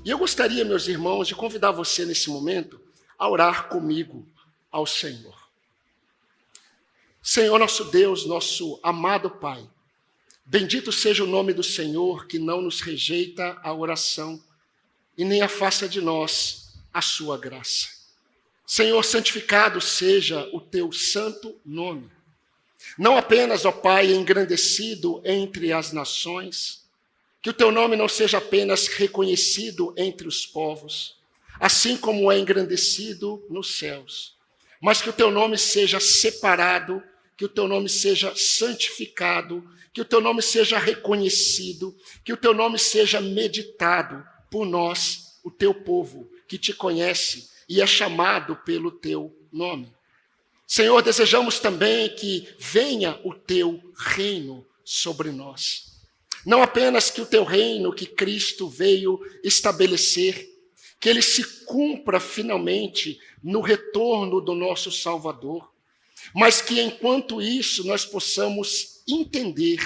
E eu gostaria, meus irmãos, de convidar você nesse momento a orar comigo ao Senhor. Senhor nosso Deus, nosso amado Pai, bendito seja o nome do Senhor que não nos rejeita a oração e nem afasta de nós a sua graça. Senhor, santificado seja o teu santo nome. Não apenas, ó Pai, engrandecido entre as nações, que o teu nome não seja apenas reconhecido entre os povos, assim como é engrandecido nos céus, mas que o teu nome seja separado, que o teu nome seja santificado, que o teu nome seja reconhecido, que o teu nome seja meditado por nós, o teu povo, que te conhece e é chamado pelo teu nome. Senhor, desejamos também que venha o teu reino sobre nós. Não apenas que o teu reino que Cristo veio estabelecer, que ele se cumpra finalmente no retorno do nosso Salvador, mas que enquanto isso nós possamos entender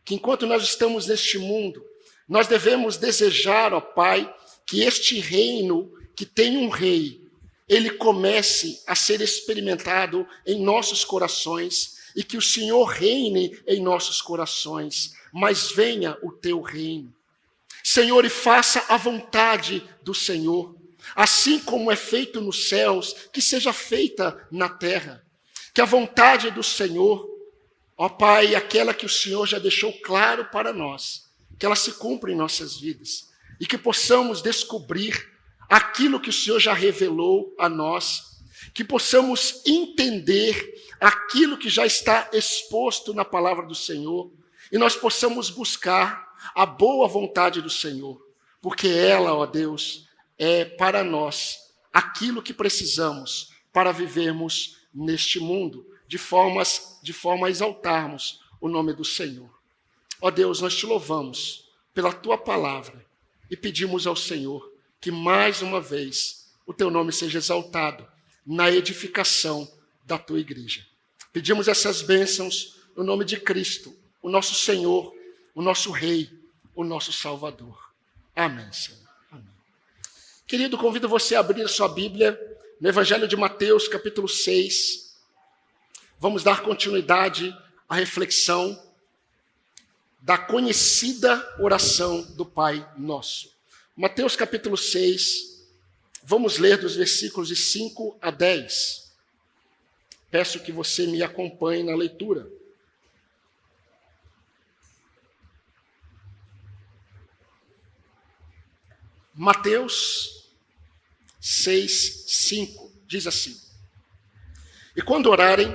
que enquanto nós estamos neste mundo, nós devemos desejar, ó Pai, que este reino que tem um rei, ele comece a ser experimentado em nossos corações e que o Senhor reine em nossos corações, mas venha o teu reino. Senhor, e faça a vontade do Senhor, assim como é feito nos céus, que seja feita na terra. Que a vontade do Senhor, ó Pai, aquela que o Senhor já deixou claro para nós, que ela se cumpra em nossas vidas e que possamos descobrir aquilo que o Senhor já revelou a nós, que possamos entender aquilo que já está exposto na palavra do Senhor e nós possamos buscar a boa vontade do Senhor, porque ela, ó Deus, é para nós aquilo que precisamos para vivermos neste mundo, de forma a exaltarmos o nome do Senhor. Ó Deus, nós te louvamos pela tua palavra e pedimos ao Senhor que mais uma vez o teu nome seja exaltado na edificação da tua igreja. Pedimos essas bênçãos no nome de Cristo, o nosso Senhor, o nosso Rei, o nosso Salvador. Amém, Senhor. Amém. Querido, convido você a abrir a sua Bíblia no Evangelho de Mateus, capítulo 6. Vamos dar continuidade à reflexão da conhecida oração do Pai Nosso. Mateus, capítulo 6, vamos ler dos versículos de 5 a 10. Peço que você me acompanhe na leitura. Mateus 6, 5, diz assim: E quando orarem,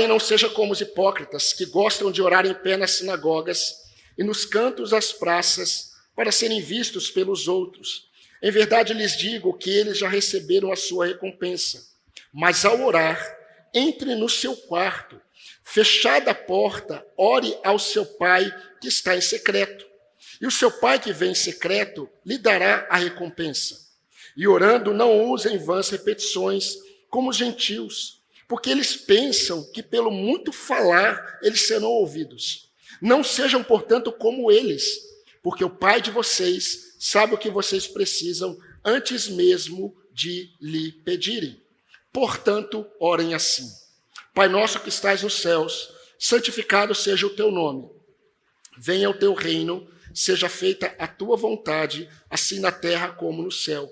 não seja como os hipócritas, que gostam de orar em pé nas sinagogas e nos cantos das praças, para serem vistos pelos outros. Em verdade lhes digo que eles já receberam a sua recompensa. Mas ao orar, entre no seu quarto, fechada a porta, ore ao seu pai que está em secreto. E o seu pai que vem em secreto lhe dará a recompensa. E orando, não usem vãs repetições, como os gentios, porque eles pensam que pelo muito falar eles serão ouvidos. Não sejam, portanto, como eles, porque o Pai de vocês sabe o que vocês precisam antes mesmo de lhe pedirem. Portanto, orem assim: Pai nosso que estás nos céus, santificado seja o teu nome. Venha o teu reino, seja feita a tua vontade, assim na terra como no céu.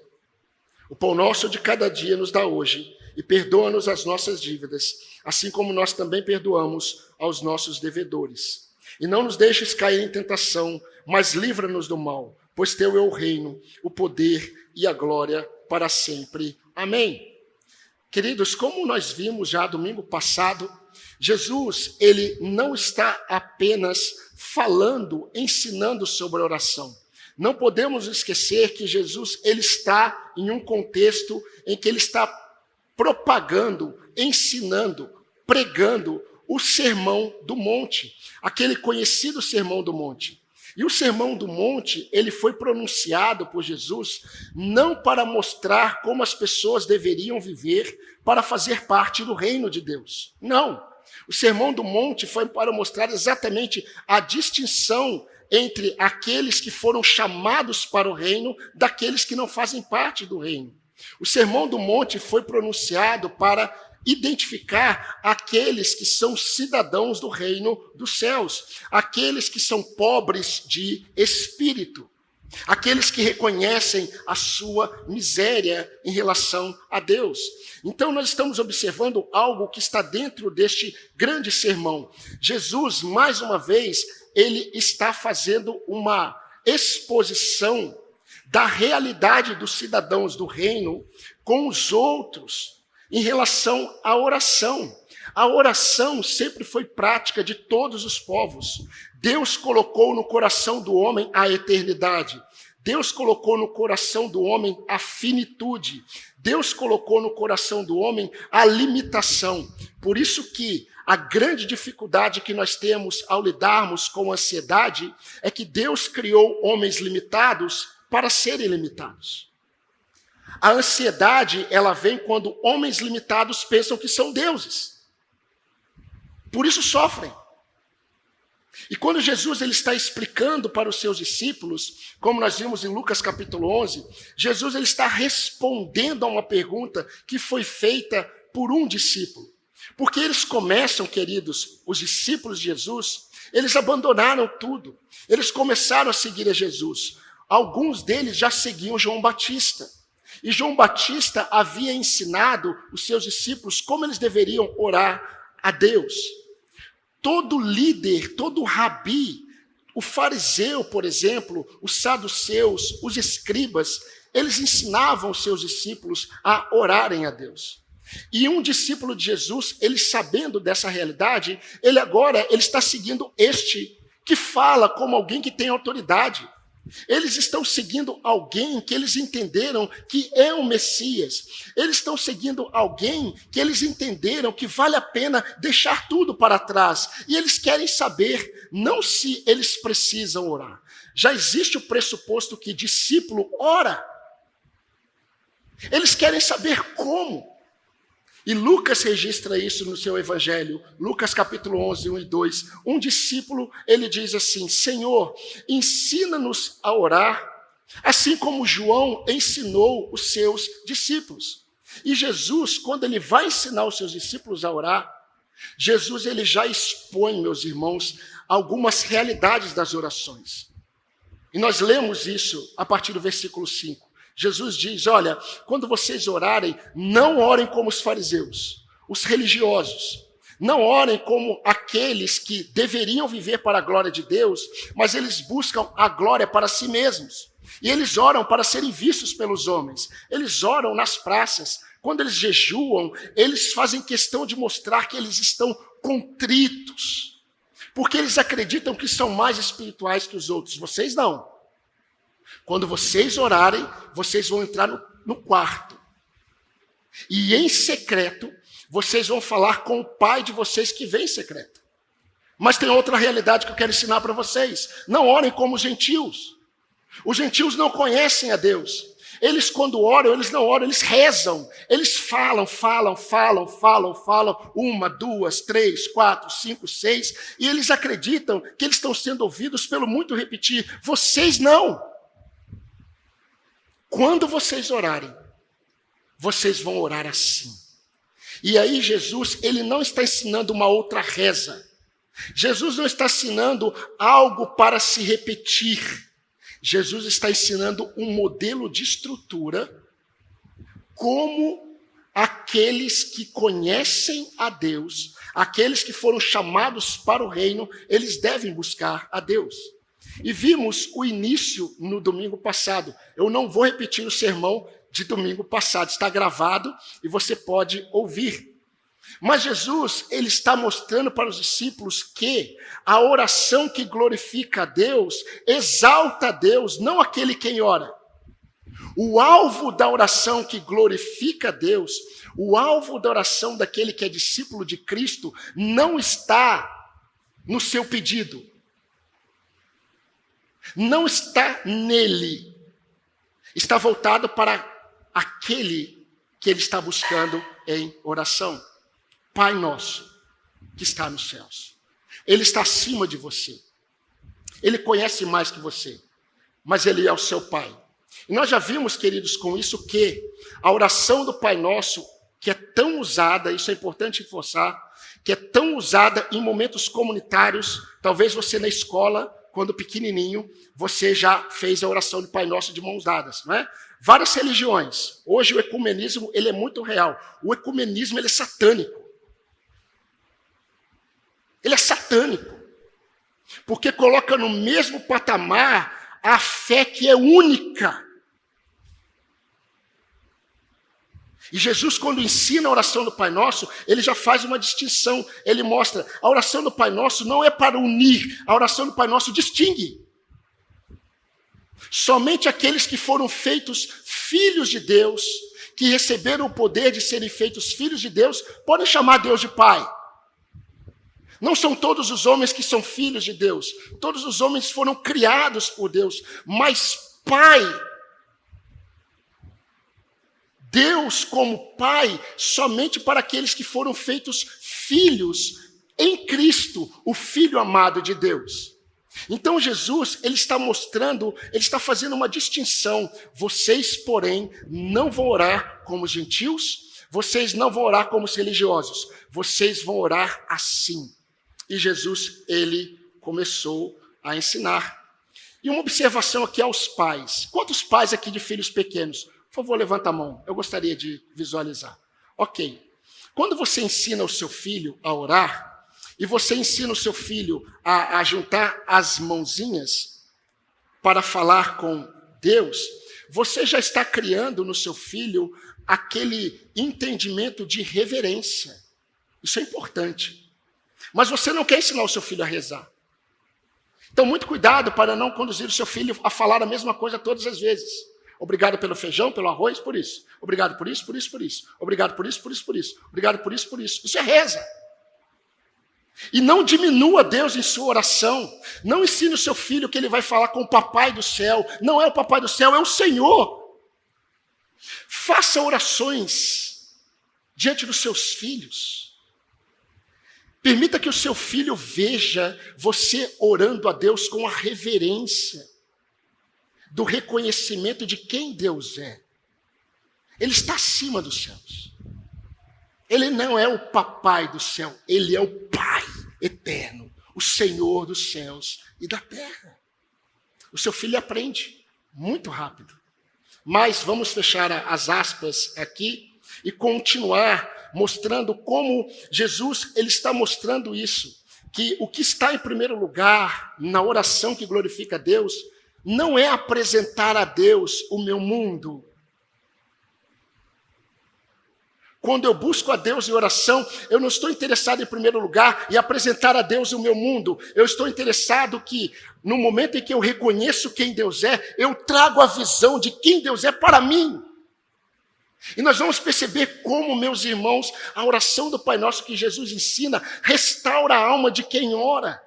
O pão nosso de cada dia nos dá hoje, e perdoa-nos as nossas dívidas, assim como nós também perdoamos aos nossos devedores. E não nos deixes cair em tentação, mas livra-nos do mal, pois teu é o reino, o poder e a glória para sempre. Amém. Queridos, como nós vimos já domingo passado, Jesus, ele não está apenas falando, ensinando sobre a oração. Não podemos esquecer que Jesus, ele está em um contexto em que ele está propagando, ensinando, pregando o Sermão do Monte, aquele conhecido Sermão do Monte. E o Sermão do Monte, ele foi pronunciado por Jesus não para mostrar como as pessoas deveriam viver para fazer parte do reino de Deus. Não. O Sermão do Monte foi para mostrar exatamente a distinção entre aqueles que foram chamados para o reino daqueles que não fazem parte do reino. O Sermão do Monte foi pronunciado para identificar aqueles que são cidadãos do reino dos céus, aqueles que são pobres de espírito, aqueles que reconhecem a sua miséria em relação a Deus. Então nós estamos observando algo que está dentro deste grande sermão. Jesus, mais uma vez, ele está fazendo uma exposição da realidade dos cidadãos do reino com os outros em relação à oração. A oração sempre foi prática de todos os povos. Deus colocou no coração do homem a eternidade. Deus colocou no coração do homem a finitude. Deus colocou no coração do homem a limitação. Por isso que a grande dificuldade que nós temos ao lidarmos com a ansiedade é que Deus criou homens limitados para serem limitados. A ansiedade, ela vem quando homens limitados pensam que são deuses. Por isso sofrem. E quando Jesus ele está explicando para os seus discípulos, como nós vimos em Lucas capítulo 11, Jesus ele está respondendo a uma pergunta que foi feita por um discípulo. Porque eles começam, queridos, os discípulos de Jesus, eles abandonaram tudo. Eles começaram a seguir a Jesus. Alguns deles já seguiam João Batista. E João Batista havia ensinado os seus discípulos como eles deveriam orar a Deus. Todo líder, todo rabi, o fariseu, por exemplo, os saduceus, os escribas, eles ensinavam os seus discípulos a orarem a Deus. E um discípulo de Jesus, ele sabendo dessa realidade, ele está seguindo este que fala como alguém que tem autoridade. Eles estão seguindo alguém que eles entenderam que é o Messias. Eles estão seguindo alguém que eles entenderam que vale a pena deixar tudo para trás. E eles querem saber, não se eles precisam orar. Já existe o pressuposto que discípulo ora. Eles querem saber como. E Lucas registra isso no seu evangelho, Lucas capítulo 11, 1 e 2. Um discípulo, ele diz assim: Senhor, ensina-nos a orar, assim como João ensinou os seus discípulos. E Jesus, quando ele vai ensinar os seus discípulos a orar, Jesus ele já expõe, meus irmãos, algumas realidades das orações. E nós lemos isso a partir do versículo 5. Jesus diz, olha, quando vocês orarem, não orem como os fariseus, os religiosos. Não orem como aqueles que deveriam viver para a glória de Deus, mas eles buscam a glória para si mesmos. E eles oram para serem vistos pelos homens. Eles oram nas praças. Quando eles jejuam, eles fazem questão de mostrar que eles estão contritos. Porque eles acreditam que são mais espirituais que os outros. Vocês não. Quando vocês orarem, vocês vão entrar no quarto. E em secreto, vocês vão falar com o Pai de vocês que vem em secreto. Mas tem outra realidade que eu quero ensinar para vocês. Não orem como os gentios. Os gentios não conhecem a Deus. Eles quando oram, eles não oram, eles rezam. Eles falam. 1, 2, 3, 4, 5, 6. E eles acreditam que eles estão sendo ouvidos pelo muito repetir. Vocês não. Quando vocês orarem, vocês vão orar assim. E aí Jesus, ele não está ensinando uma outra reza. Jesus não está ensinando algo para se repetir. Jesus está ensinando um modelo de estrutura como aqueles que conhecem a Deus, aqueles que foram chamados para o reino, eles devem buscar a Deus. E vimos o início no domingo passado. Eu não vou repetir o sermão de domingo passado. Está gravado e você pode ouvir. Mas Jesus, ele está mostrando para os discípulos que a oração que glorifica a Deus, exalta a Deus, não aquele quem ora. O alvo da oração que glorifica a Deus, o alvo da oração daquele que é discípulo de Cristo, não está no seu pedido. Não está nele, está voltado para aquele que ele está buscando em oração. Pai nosso, que está nos céus. Ele está acima de você. Ele conhece mais que você, mas Ele é o seu Pai. E nós já vimos, queridos, com isso que a oração do Pai Nosso, que é tão usada, isso é importante reforçar, que é tão usada em momentos comunitários, talvez você na escola, quando pequenininho, você já fez a oração do Pai Nosso de mãos dadas, não é? Várias religiões. Hoje o ecumenismo ele é muito real. O ecumenismo ele é satânico. Ele é satânico. Porque coloca no mesmo patamar a fé que é única. E Jesus, quando ensina a oração do Pai Nosso, ele já faz uma distinção. Ele mostra, a oração do Pai Nosso não é para unir, a oração do Pai Nosso distingue. Somente aqueles que foram feitos filhos de Deus, que receberam o poder de serem feitos filhos de Deus, podem chamar Deus de Pai. Não são todos os homens que são filhos de Deus. Todos os homens foram criados por Deus. Mas Pai, Deus como Pai, somente para aqueles que foram feitos filhos em Cristo, o Filho amado de Deus. Então Jesus, ele está mostrando, ele está fazendo uma distinção. Vocês, porém, não vão orar como os gentios, vocês não vão orar como os religiosos, vocês vão orar assim. E Jesus, ele começou a ensinar. E uma observação aqui aos pais. Quantos pais aqui de filhos pequenos? Por favor, levanta a mão, eu gostaria de visualizar. Ok. Quando você ensina o seu filho a orar, e você ensina o seu filho a juntar as mãozinhas para falar com Deus, você já está criando no seu filho aquele entendimento de reverência. Isso é importante. Mas você não quer ensinar o seu filho a rezar. Então, muito cuidado para não conduzir o seu filho a falar a mesma coisa todas as vezes. Obrigado pelo feijão, pelo arroz, por isso. Obrigado por isso, por isso, por isso. Obrigado por isso, por isso, por isso. Obrigado por isso, por isso. Isso é reza. E não diminua Deus em sua oração. Não ensine o seu filho que ele vai falar com o papai do céu. Não é o papai do céu, é o Senhor. Faça orações diante dos seus filhos. Permita que o seu filho veja você orando a Deus com a reverência do reconhecimento de quem Deus é. Ele está acima dos céus. Ele não é o papai do céu, ele é o Pai eterno, o Senhor dos céus e da terra. O seu filho aprende muito rápido. Mas vamos fechar as aspas aqui e continuar mostrando como Jesus ele está mostrando isso, que o que está em primeiro lugar na oração que glorifica a Deus não é apresentar a Deus o meu mundo. Quando eu busco a Deus em oração, eu não estou interessado em primeiro lugar em apresentar a Deus o meu mundo. Eu estou interessado que, no momento em que eu reconheço quem Deus é, eu trago a visão de quem Deus é para mim. E nós vamos perceber como, meus irmãos, a oração do Pai Nosso que Jesus ensina restaura a alma de quem ora.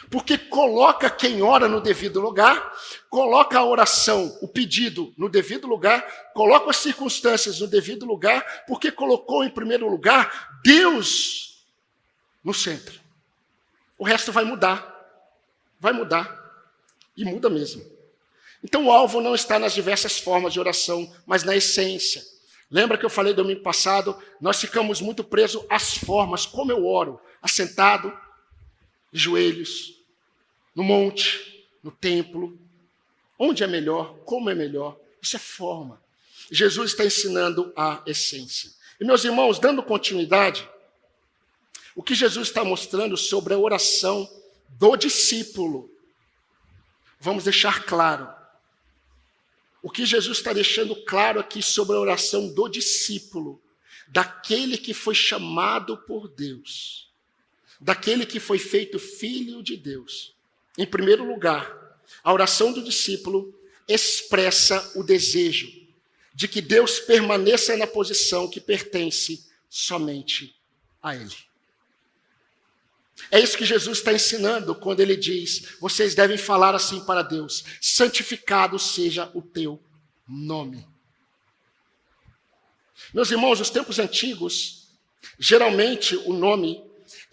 Porque coloca quem ora no devido lugar, coloca a oração, o pedido no devido lugar, coloca as circunstâncias no devido lugar, porque colocou em primeiro lugar Deus no centro. O resto vai mudar e muda mesmo. Então o alvo não está nas diversas formas de oração, mas na essência. Lembra que eu falei domingo passado? Nós ficamos muito presos às formas, como eu oro, assentado, de joelhos, no monte, no templo, onde é melhor, como é melhor. Isso é forma. Jesus está ensinando a essência. E meus irmãos, dando continuidade, o que Jesus está mostrando sobre a oração do discípulo, vamos deixar claro. O que Jesus está deixando claro aqui sobre a oração do discípulo, daquele que foi chamado por Deus, daquele que foi feito filho de Deus. Em primeiro lugar, a oração do discípulo expressa o desejo de que Deus permaneça na posição que pertence somente a Ele. É isso que Jesus está ensinando quando Ele diz, vocês devem falar assim para Deus, santificado seja o teu nome. Meus irmãos, nos tempos antigos, geralmente o nome,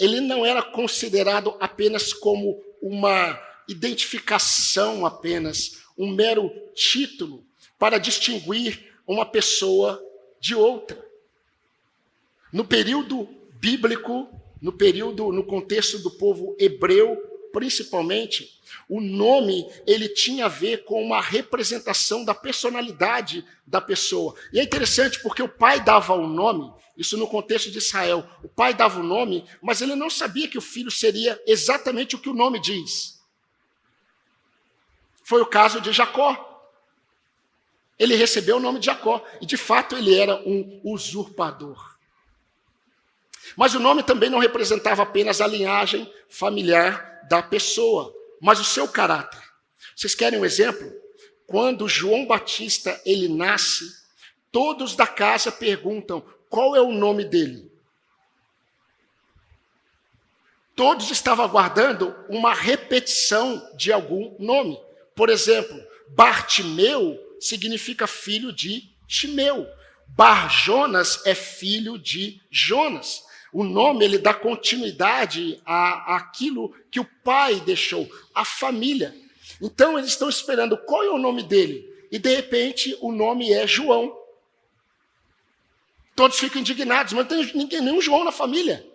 ele não era considerado apenas como uma identificação apenas, um mero título para distinguir uma pessoa de outra. No período bíblico, no contexto do povo hebreu, principalmente, o nome ele tinha a ver com uma representação da personalidade da pessoa. E é interessante porque o pai dava o nome, isso no contexto de Israel, o pai dava o nome, mas ele não sabia que o filho seria exatamente o que o nome diz. Foi o caso de Jacó. Ele recebeu o nome de Jacó, e de fato ele era um usurpador. Mas o nome também não representava apenas a linhagem familiar da pessoa, mas o seu caráter. Vocês querem um exemplo? Quando João Batista ele nasce, todos da casa perguntam qual é o nome dele. Todos estavam aguardando uma repetição de algum nome. Por exemplo, Bartimeu significa filho de Timeu. Bar-Jonas é filho de Jonas. O nome ele dá continuidade àquilo que o pai deixou, a família. Então eles estão esperando qual é o nome dele. E de repente o nome é João. Todos ficam indignados, mas não tem nenhum João na família.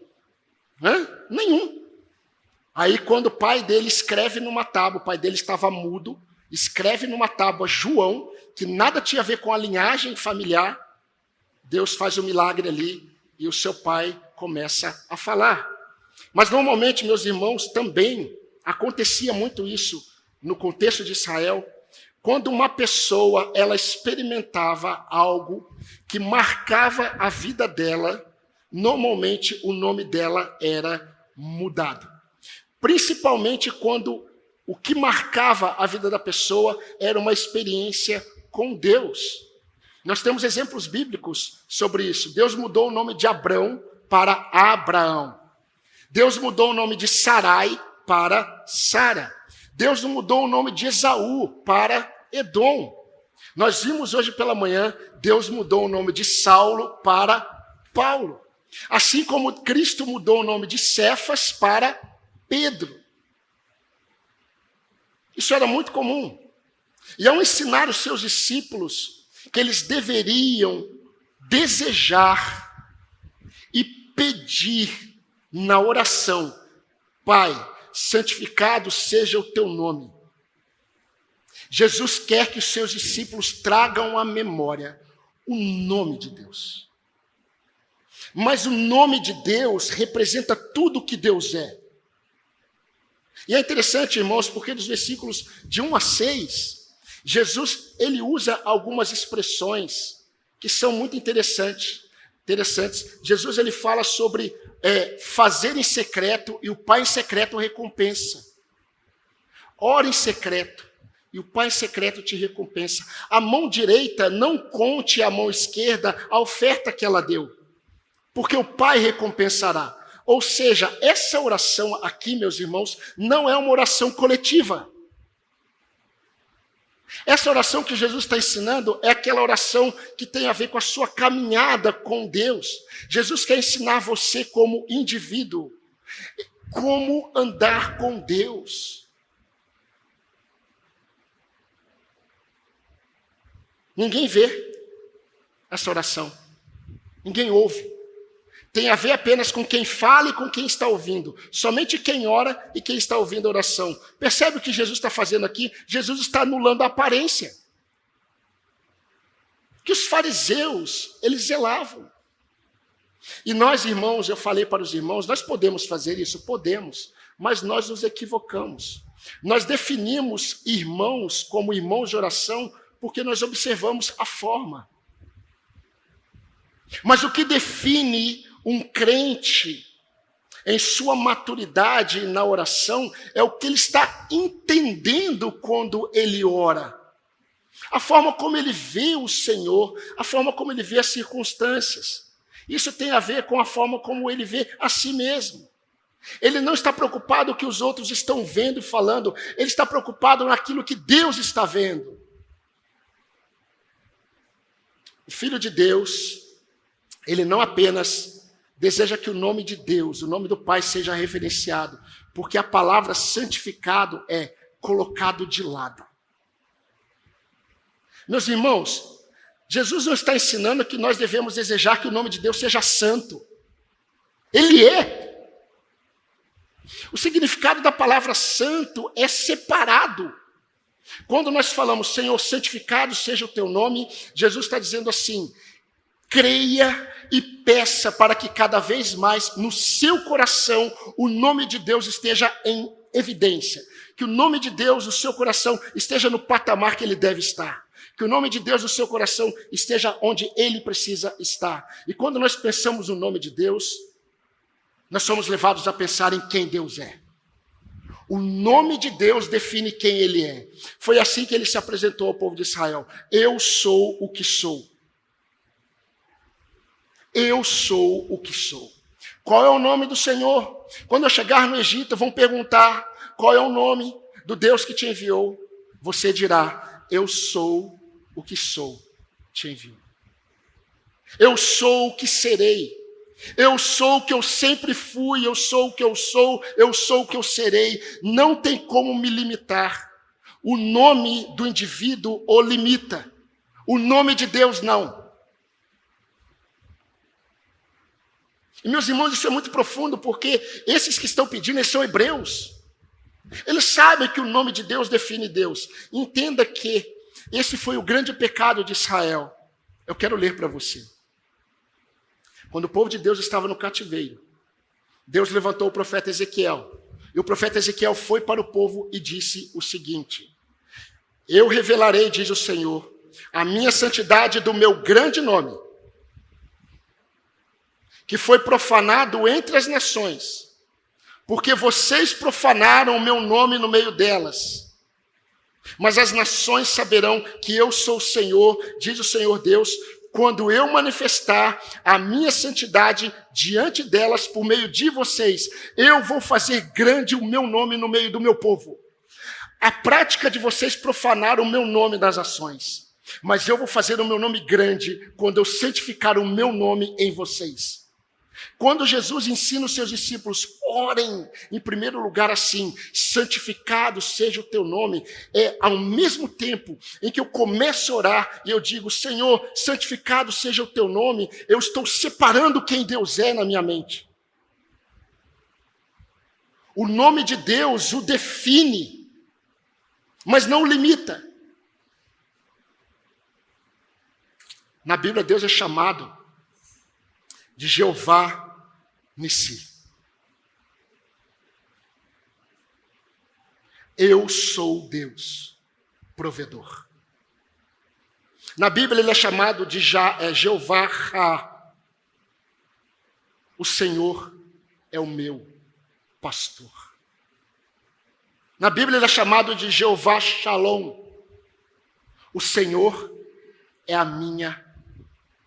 Nenhum. Aí quando o pai dele escreve numa tábua, o pai dele estava mudo, escreve numa tábua João, que nada tinha a ver com a linhagem familiar, Deus faz um milagre ali e o seu pai começa a falar. Mas normalmente, meus irmãos, também acontecia muito isso no contexto de Israel, quando uma pessoa ela experimentava algo que marcava a vida dela, normalmente o nome dela era mudado. Principalmente quando o que marcava a vida da pessoa era uma experiência com Deus. Nós temos exemplos bíblicos sobre isso. Deus mudou o nome de Abrão para Abraão. Deus mudou o nome de Sarai para Sara. Deus mudou o nome de Esaú para Edom. Nós vimos hoje pela manhã, Deus mudou o nome de Saulo para Paulo. Assim como Cristo mudou o nome de Cefas para Pedro. Isso era muito comum. E ao ensinar os seus discípulos que eles deveriam desejar e pedir na oração, Pai, santificado seja o teu nome. Jesus quer que os seus discípulos tragam à memória o nome de Deus. Mas o nome de Deus representa tudo o que Deus é. E é interessante, irmãos, porque dos versículos de 1 a 6, Jesus ele usa algumas expressões que são muito interessantes. Jesus ele fala sobre fazer em secreto e o Pai em secreto recompensa. Ora em secreto e o Pai em secreto te recompensa. A mão direita não conte à mão esquerda a oferta que ela deu, porque o Pai recompensará. Ou seja, essa oração aqui, meus irmãos, não é uma oração coletiva. Essa oração que Jesus está ensinando é aquela oração que tem a ver com a sua caminhada com Deus. Jesus quer ensinar você como indivíduo, como andar com Deus. Ninguém vê essa oração, ninguém ouve. Tem a ver apenas com quem fala e com quem está ouvindo. Somente quem ora e quem está ouvindo a oração. Percebe o que Jesus está fazendo aqui? Jesus está anulando a aparência. Que os fariseus, eles zelavam. E nós, irmãos, eu falei para os irmãos, nós podemos fazer isso? Podemos. Mas nós nos equivocamos. Nós definimos irmãos como irmãos de oração porque nós observamos a forma. Mas o que define um crente em sua maturidade na oração é o que ele está entendendo quando ele ora. A forma como ele vê o Senhor, a forma como ele vê as circunstâncias. Isso tem a ver com a forma como ele vê a si mesmo. Ele não está preocupado com o que os outros estão vendo e falando, ele está preocupado naquilo que Deus está vendo. O Filho de Deus, ele não apenas deseja que o nome de Deus, o nome do Pai seja reverenciado, Porque a palavra santificado é colocado de lado. Meus irmãos, Jesus não está ensinando que nós devemos desejar que o nome de Deus seja santo. Ele é. O significado da palavra santo é separado. Quando nós falamos, Senhor, santificado seja o teu nome, Jesus está dizendo assim, creia e peça para que cada vez mais no seu coração o nome de Deus esteja em evidência. Que o nome de Deus no seu coração esteja no patamar que ele deve estar. Que o nome de Deus no seu coração esteja onde ele precisa estar. E quando nós pensamos no nome de Deus, nós somos levados a pensar em quem Deus é. O nome de Deus define quem ele é. Foi assim que ele se apresentou ao povo de Israel. Eu sou o que sou. Eu sou o que sou. Qual é o nome do Senhor? Quando eu chegar no Egito, vão perguntar qual é o nome do Deus que te enviou. Você dirá, eu sou o que sou, te enviou. Eu sou o que serei. Eu sou o que eu sempre fui, eu sou o que eu sou o que eu serei. Não tem como me limitar. O nome do indivíduo o limita. O nome de Deus não. E meus irmãos, isso é muito profundo, porque esses que estão pedindo, eles são hebreus. Eles sabem que o nome de Deus define Deus. Entenda que esse foi o grande pecado de Israel. Eu quero ler para você. Quando o povo de Deus estava no cativeiro, Deus levantou o profeta Ezequiel. E o profeta Ezequiel foi para o povo e disse o seguinte: eu revelarei, diz o Senhor, a minha santidade do meu grande nome, que foi profanado entre as nações, porque vocês profanaram o meu nome no meio delas. Mas as nações saberão que eu sou o Senhor, diz o Senhor Deus, quando eu manifestar a minha santidade diante delas por meio de vocês. Eu vou fazer grande o meu nome no meio do meu povo. A prática de vocês profanar o meu nome das ações. Mas eu vou fazer o meu nome grande quando eu santificar o meu nome em vocês. Quando Jesus ensina os seus discípulos, orem em primeiro lugar assim, santificado seja o teu nome, é ao mesmo tempo em que eu começo a orar e eu digo, Senhor, santificado seja o teu nome, eu estou separando quem Deus é na minha mente. O nome de Deus o define, mas não o limita. Na Bíblia, Deus é chamado de Jeová Nissi. Eu sou Deus, provedor. Na Bíblia ele é chamado de Jeová Ra. O Senhor é o meu pastor. Na Bíblia ele é chamado de Jeová Shalom. O Senhor é a minha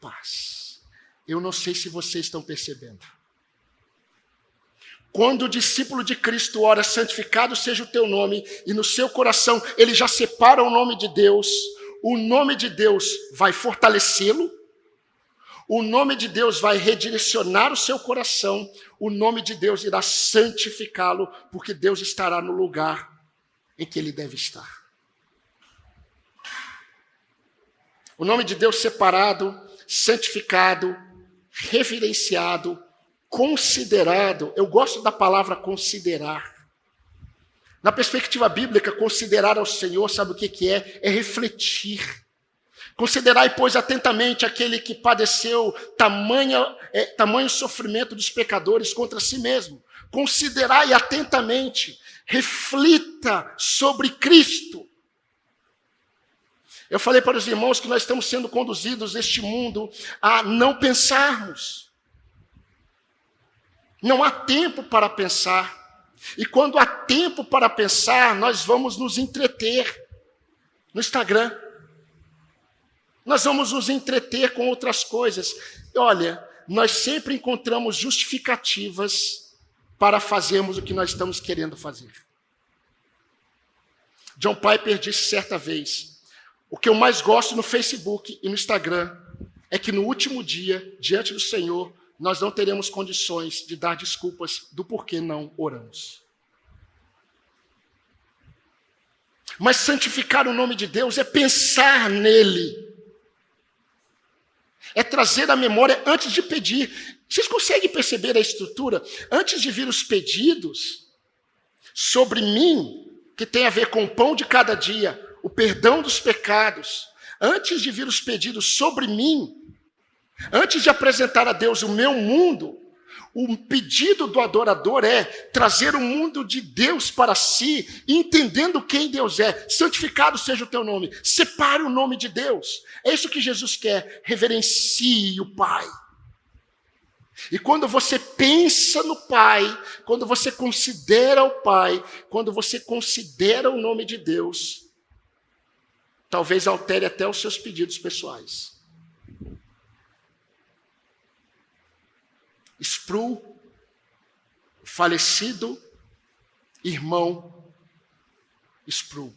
paz. Eu não sei se vocês estão percebendo. Quando o discípulo de Cristo ora, santificado seja o teu nome, e no seu coração ele já separa o nome de Deus, o nome de Deus vai fortalecê-lo, o nome de Deus vai redirecionar o seu coração, o nome de Deus irá santificá-lo, porque Deus estará no lugar em que ele deve estar. O nome de Deus separado, santificado, reverenciado, considerado. Eu gosto da palavra considerar. Na perspectiva bíblica, considerar ao Senhor, sabe o que é? É refletir. Considerai, pois, atentamente aquele que padeceu tamanho sofrimento dos pecadores contra si mesmo. Considerai atentamente, reflita sobre Cristo. Eu falei para os irmãos que nós estamos sendo conduzidos neste mundo a não pensarmos. Não há tempo para pensar. E quando há tempo para pensar, nós vamos nos entreter no Instagram. Nós vamos nos entreter com outras coisas. Olha, nós sempre encontramos justificativas para fazermos o que nós estamos querendo fazer. John Piper disse certa vez, o que eu mais gosto no Facebook e no Instagram é que no último dia, diante do Senhor, nós não teremos condições de dar desculpas do porquê não oramos. Mas santificar o nome de Deus é pensar nele. É trazer a memória antes de pedir. Vocês conseguem perceber a estrutura? Antes de vir os pedidos sobre mim, que tem a ver com o pão de cada dia, o perdão dos pecados, antes de vir os pedidos sobre mim, antes de apresentar a Deus o meu mundo, o pedido do adorador é trazer o mundo de Deus para si, entendendo quem Deus é. Santificado seja o teu nome. Separe o nome de Deus. É isso que Jesus quer. Reverencie o Pai. E quando você pensa no Pai, quando você considera o Pai, quando você considera o nome de Deus, talvez altere até os seus pedidos pessoais. Sproul, o falecido irmão Sproul,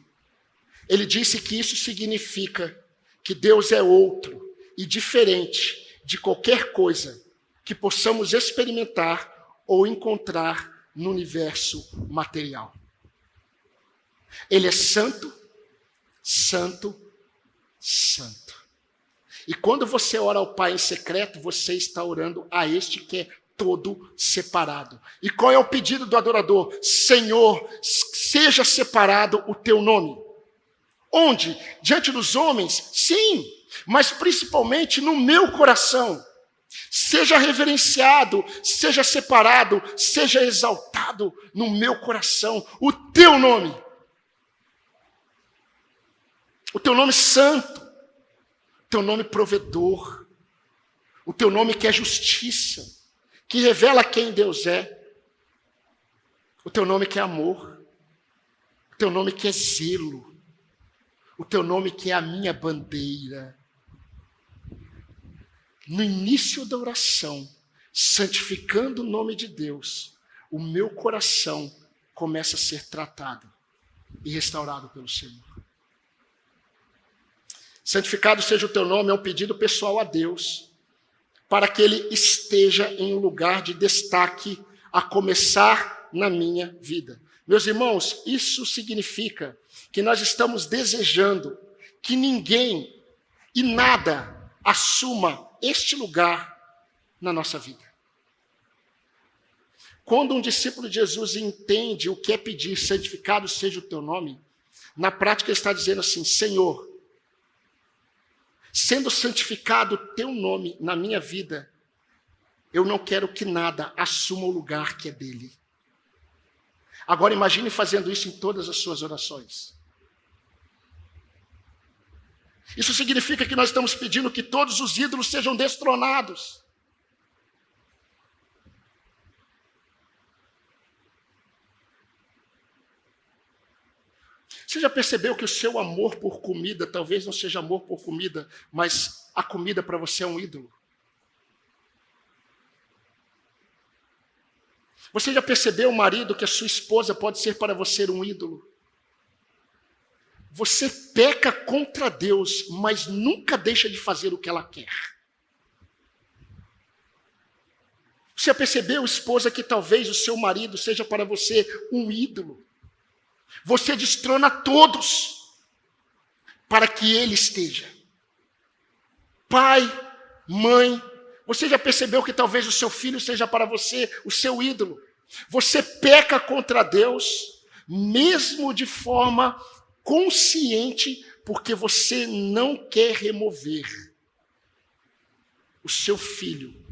ele disse que isso significa que Deus é outro e diferente de qualquer coisa que possamos experimentar ou encontrar no universo material. Ele é santo, santo, santo. E quando você ora ao Pai em secreto, você está orando a este que é todo separado. E qual é o pedido do adorador? Senhor, seja separado o teu nome. Onde? Diante dos homens? Sim, mas principalmente no meu coração. Seja reverenciado, seja separado, seja exaltado no meu coração o teu nome. O teu nome santo. O teu nome provedor, o teu nome que é justiça, que revela quem Deus é, o teu nome que é amor, o teu nome que é zelo, o teu nome que é a minha bandeira. No início da oração, santificando o nome de Deus, o meu coração começa a ser tratado e restaurado pelo Senhor. Santificado seja o teu nome é um pedido pessoal a Deus, para que ele esteja em um lugar de destaque, a começar na minha vida. Meus irmãos, isso significa que nós estamos desejando que ninguém e nada assuma este lugar na nossa vida. Quando um discípulo de Jesus entende o que é pedir, santificado seja o teu nome, na prática ele está dizendo assim, Senhor, sendo santificado o teu nome na minha vida, eu não quero que nada assuma o lugar que é dele. Agora imagine fazendo isso em todas as suas orações. Isso significa que nós estamos pedindo que todos os ídolos sejam destronados. Você já percebeu que o seu amor por comida, talvez não seja amor por comida, mas a comida para você é um ídolo? Você já percebeu, marido, que a sua esposa pode ser para você um ídolo? Você peca contra Deus, mas nunca deixa de fazer o que ela quer. Você já percebeu, esposa, que talvez o seu marido seja para você um ídolo? Você destrona todos para que ele esteja. Pai, mãe, você já percebeu que talvez o seu filho seja para você o seu ídolo? Você peca contra Deus, mesmo de forma consciente, porque você não quer remover o seu filho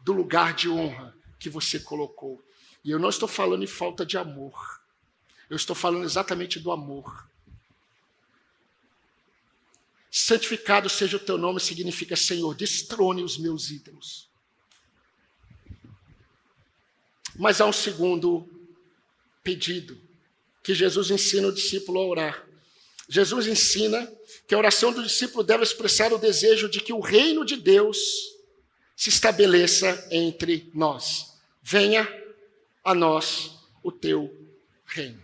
do lugar de honra que você colocou. E eu não estou falando em falta de amor. Eu estou falando exatamente do amor. Santificado seja o teu nome significa, Senhor, destrone os meus ídolos. Mas há um segundo pedido que Jesus ensina o discípulo a orar. Jesus ensina que a oração do discípulo deve expressar o desejo de que o reino de Deus se estabeleça entre nós. Venha a nós o teu reino.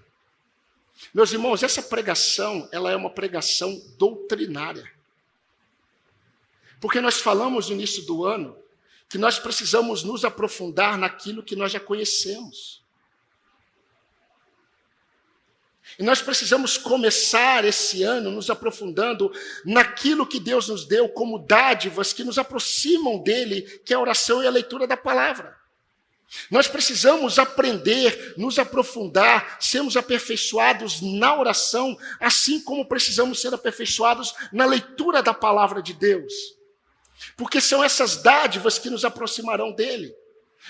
Meus irmãos, essa pregação, ela é uma pregação doutrinária. Porque nós falamos no início do ano que nós precisamos nos aprofundar naquilo que nós já conhecemos. E nós precisamos começar esse ano nos aprofundando naquilo que Deus nos deu como dádivas que nos aproximam dele, que é a oração e a leitura da palavra. Nós precisamos aprender, nos aprofundar, sermos aperfeiçoados na oração, assim como precisamos ser aperfeiçoados na leitura da palavra de Deus. Porque são essas dádivas que nos aproximarão dele.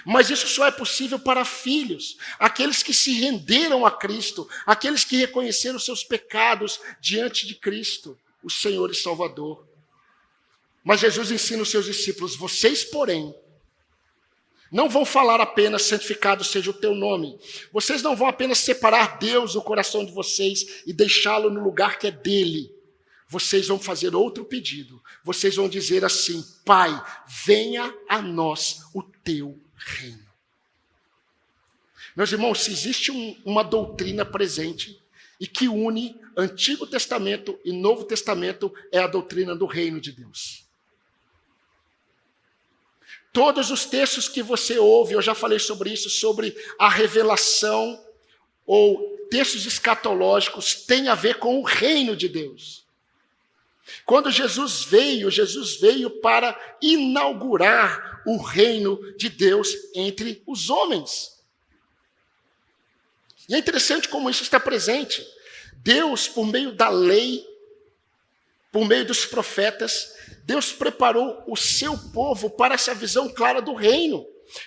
Mas isso só é possível para filhos, aqueles que se renderam a Cristo, aqueles que reconheceram seus pecados diante de Cristo, o Senhor e Salvador. Mas Jesus ensina os seus discípulos: vocês, porém, não vão falar apenas santificado seja o teu nome. Vocês não vão apenas separar Deus do coração de vocês e deixá-lo no lugar que é dele. Vocês vão fazer outro pedido. Vocês vão dizer assim: Pai, venha a nós o teu reino. Meus irmãos, se existe uma doutrina presente e que une Antigo Testamento e Novo Testamento, é a doutrina do reino de Deus. Todos os textos que você ouve, eu já falei sobre isso, sobre a revelação ou textos escatológicos, têm a ver com o reino de Deus. Quando Jesus veio para inaugurar o reino de Deus entre os homens. E é interessante como isso está presente. Deus, por meio da lei, por meio dos profetas, Deus preparou o seu povo para essa visão clara do reino.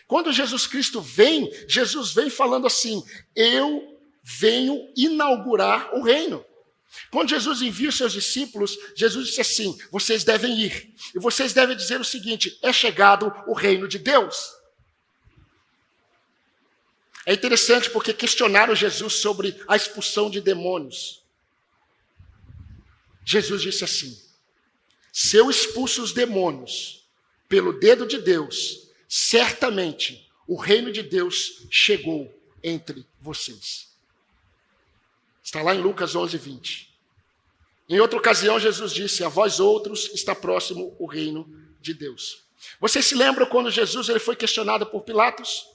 Quando Jesus Cristo vem, Jesus vem falando assim: eu venho inaugurar o reino. Quando Jesus envia os seus discípulos, Jesus disse assim: vocês devem ir. E vocês devem dizer o seguinte: é chegado o reino de Deus. É interessante porque questionaram Jesus sobre a expulsão de demônios. Jesus disse assim: se eu expulso os demônios pelo dedo de Deus, certamente o reino de Deus chegou entre vocês. Está lá em Lucas 11:20. Em outra ocasião, Jesus disse: a vós outros está próximo o reino de Deus. Vocês se lembram quando Jesus ele foi questionado por Pilatos?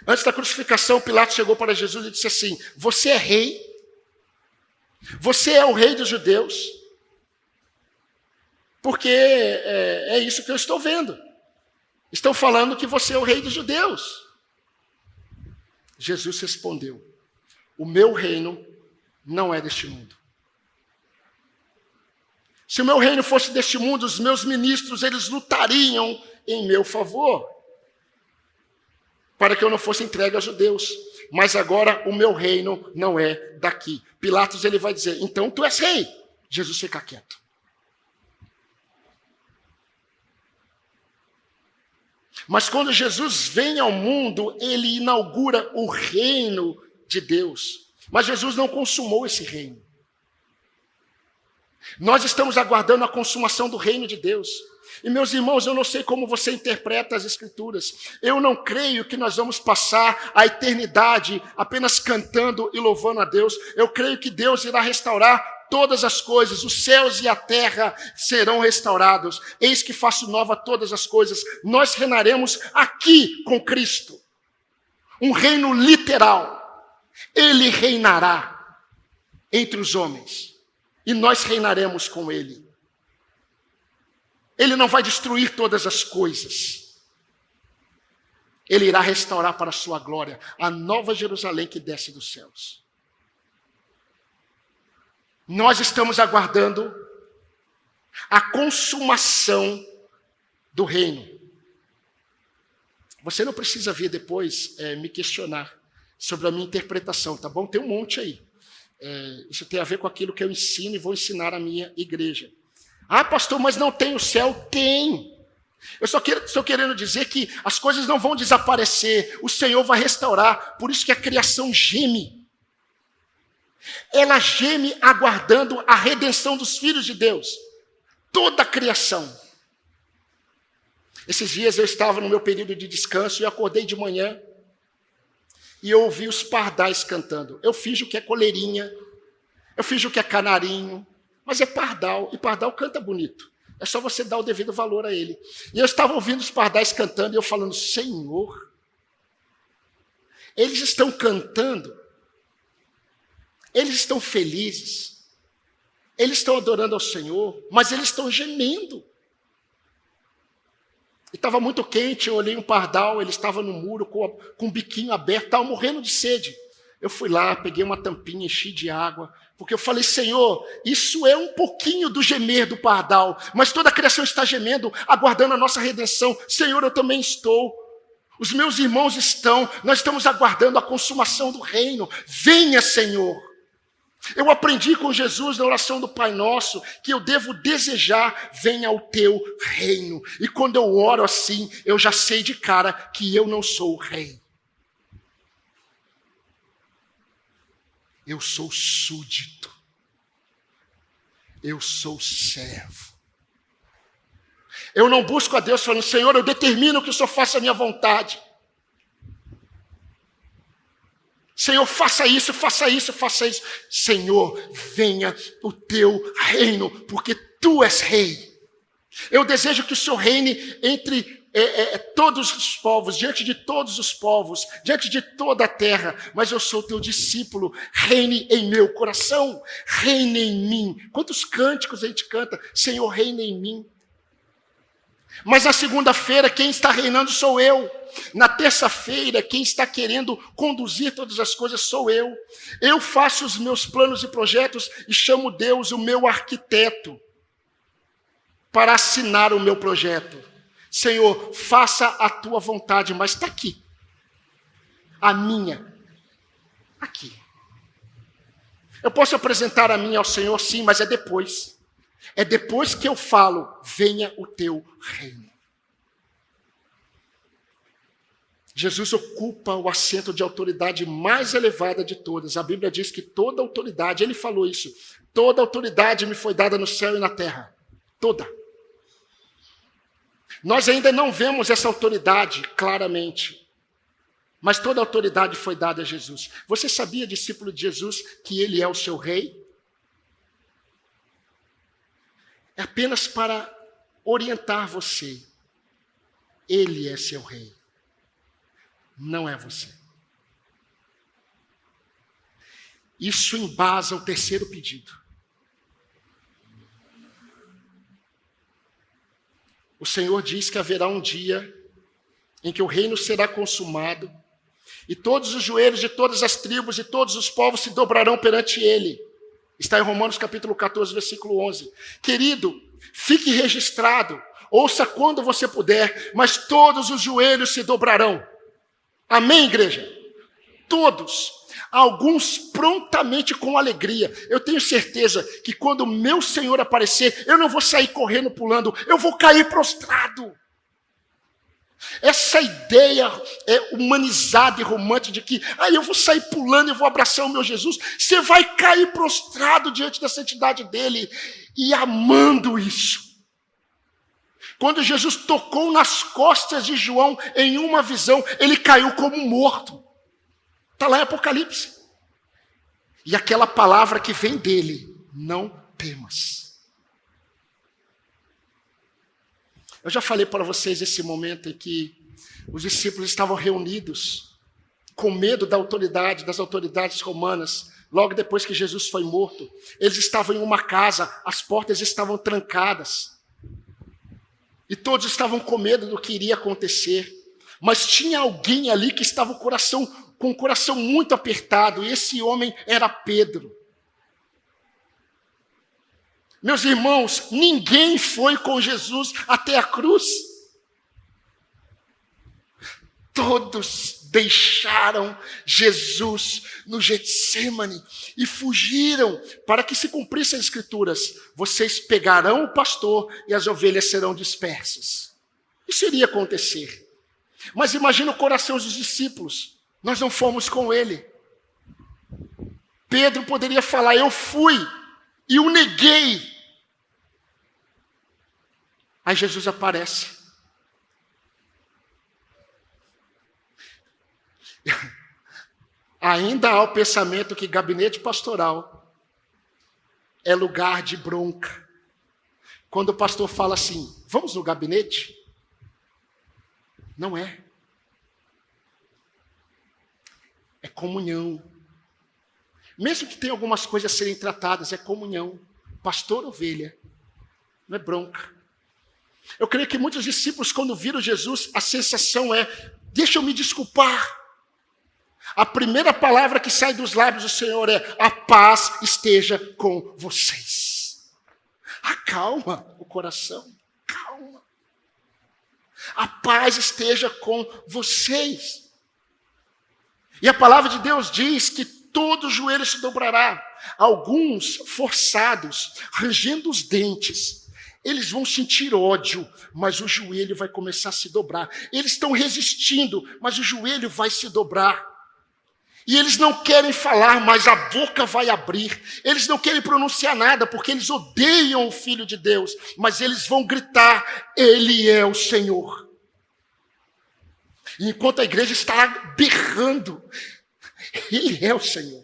Antes da crucificação, Pilatos chegou para Jesus e disse assim: você é rei? Você é o rei dos judeus? Porque é isso que eu estou vendo. Estão falando que você é o rei dos judeus. Jesus respondeu: o meu reino não é deste mundo. Se o meu reino fosse deste mundo, os meus ministros, eles lutariam em meu favor, para que eu não fosse entregue aos judeus. Mas agora o meu reino não é daqui. Pilatos ele vai dizer: então tu és rei. Jesus fica quieto. Mas quando Jesus vem ao mundo, ele inaugura o reino de Deus. Mas Jesus não consumou esse reino. Nós estamos aguardando a consumação do reino de Deus. E meus irmãos, eu não sei como você interpreta as Escrituras. Eu não creio que nós vamos passar a eternidade apenas cantando e louvando a Deus. Eu creio que Deus irá restaurar todas as coisas, os céus e a terra serão restaurados. Eis que faço nova todas as coisas. Nós reinaremos aqui com Cristo. Um reino literal. Ele reinará entre os homens. E nós reinaremos com ele. Ele não vai destruir todas as coisas. Ele irá restaurar para a sua glória a nova Jerusalém que desce dos céus. Nós estamos aguardando a consumação do reino. Você não precisa vir depois me questionar sobre a minha interpretação, tá bom? Tem um monte aí. Isso tem a ver com aquilo que eu ensino e vou ensinar à minha igreja. Ah, pastor, mas não tem o céu? Tem. Eu só estou querendo dizer que as coisas não vão desaparecer. O Senhor vai restaurar. Por isso que a criação geme. Ela geme aguardando a redenção dos filhos de Deus. Toda a criação. Esses dias eu estava no meu período de descanso e acordei de manhã e eu ouvi os pardais cantando. Eu finjo que é coleirinha, eu finjo que é canarinho, mas é pardal, e pardal canta bonito. É só você dar o devido valor a ele. E eu estava ouvindo os pardais cantando e eu falando: Senhor, Eles estão cantando, eles estão felizes, eles estão adorando ao Senhor, mas eles estão gemendo. E estava muito quente, eu olhei um pardal, ele estava no muro com o biquinho aberto, estava morrendo de sede. Eu fui lá, peguei uma tampinha, enchi de água, porque eu falei, Senhor, isso é um pouquinho do gemer do pardal, mas toda a criação está gemendo, aguardando a nossa redenção. Senhor, eu também estou. Os meus irmãos estão, nós estamos aguardando a consumação do reino. Venha, Senhor. Eu aprendi com Jesus na oração do Pai Nosso que eu devo desejar, venha o teu reino. E quando eu oro assim, eu já sei de cara que eu não sou o rei. Eu sou súdito. Eu sou servo. Eu não busco a Deus falando, Senhor, eu determino que o Senhor faça a minha vontade. Senhor, faça isso, faça isso, faça isso. Senhor, venha o teu reino, porque tu és rei. Eu desejo que o Senhor reine entre todos os povos, diante de todos os povos, diante de toda a terra. Mas eu sou teu discípulo, reine em meu coração, reine em mim. Quantos cânticos a gente canta, Senhor, reine em mim. Mas na segunda-feira, quem está reinando sou eu. Na terça-feira, quem está querendo conduzir todas as coisas sou eu. Eu faço os meus planos e projetos e chamo Deus, o meu arquiteto, para assinar o meu projeto. Senhor, faça a tua vontade, mas está aqui. A minha. Aqui. Eu posso apresentar a minha ao Senhor, sim, mas é depois. É depois que eu falo, venha o teu reino. Jesus ocupa o assento de autoridade mais elevada de todas. A Bíblia diz que toda autoridade, ele falou isso, toda autoridade me foi dada no céu e na terra. Toda. Nós ainda não vemos essa autoridade claramente, mas toda autoridade foi dada a Jesus. Você sabia, discípulo de Jesus, que ele é o seu rei? É apenas para orientar você. Ele é seu rei. Não é você. Isso embasa o terceiro pedido. O Senhor diz que haverá um dia em que o reino será consumado e todos os joelhos de todas as tribos e todos os povos se dobrarão perante ele. Está em Romanos capítulo 14, versículo 11. Querido, fique registrado, ouça quando você puder, mas todos os joelhos se dobrarão. Amém, igreja? Todos. Alguns prontamente com alegria. Eu tenho certeza que quando o meu Senhor aparecer, eu não vou sair correndo, pulando, eu vou cair prostrado. Essa ideia humanizada e romântica de que eu vou sair pulando e vou abraçar o meu Jesus, você vai cair prostrado diante da santidade dele e amando isso. Quando Jesus tocou nas costas de João em uma visão, ele caiu como morto. Está lá em Apocalipse. E aquela palavra que vem dele, não temas. Eu já falei para vocês esse momento em que os discípulos estavam reunidos, com medo da autoridade, das autoridades romanas, logo depois que Jesus foi morto. Eles estavam em uma casa, as portas estavam trancadas. E todos estavam com medo do que iria acontecer. Mas tinha alguém ali que estava com o coração muito apertado. E esse homem era Pedro. Meus irmãos, ninguém foi com Jesus até a cruz. Todos deixaram Jesus no Getsêmani e fugiram para que se cumprissem as Escrituras. Vocês pegarão o pastor e as ovelhas serão dispersas. Isso iria acontecer. Mas imagina o coração dos discípulos. Nós não fomos com ele. Pedro poderia falar, eu fui e o neguei. Aí Jesus aparece. Ainda há o pensamento que gabinete pastoral é lugar de bronca. Quando o pastor fala assim, vamos no gabinete? Não é. comunhão. Mesmo que tenha algumas coisas a serem tratadas, é comunhão. Pastor, ovelha, não é bronca. Eu creio que muitos discípulos, quando viram Jesus, a sensação é: deixa eu me desculpar. A primeira palavra que sai dos lábios do Senhor é: a paz esteja com vocês. Acalma o coração, calma. A paz esteja com vocês. E a palavra de Deus diz que todo joelho se dobrará. Alguns forçados, rangendo os dentes, eles vão sentir ódio, mas o joelho vai começar a se dobrar. Eles estão resistindo, mas o joelho vai se dobrar. E eles não querem falar, mas a boca vai abrir. Eles não querem pronunciar nada, porque eles odeiam o Filho de Deus. Mas eles vão gritar: Ele é o Senhor. E enquanto a igreja está berrando, Ele é o Senhor.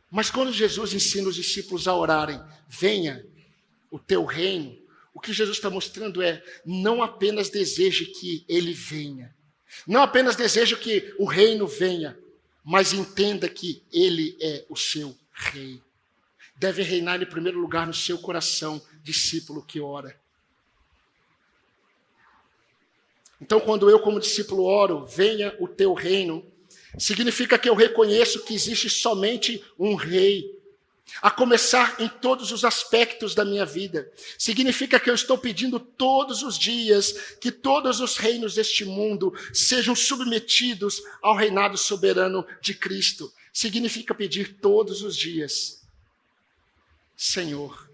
Mas quando Jesus ensina os discípulos a orarem: venha o teu reino, o que Jesus está mostrando é: não apenas deseje que Ele venha. Não apenas desejo que o reino venha, mas entenda que Ele é o seu rei. Deve reinar em primeiro lugar no seu coração, discípulo que ora. Então, quando eu como discípulo oro, venha o teu reino, significa que eu reconheço que existe somente um rei, a começar em todos os aspectos da minha vida. Significa que eu estou pedindo todos os dias que todos os reinos deste mundo sejam submetidos ao reinado soberano de Cristo. Significa pedir todos os dias: Senhor,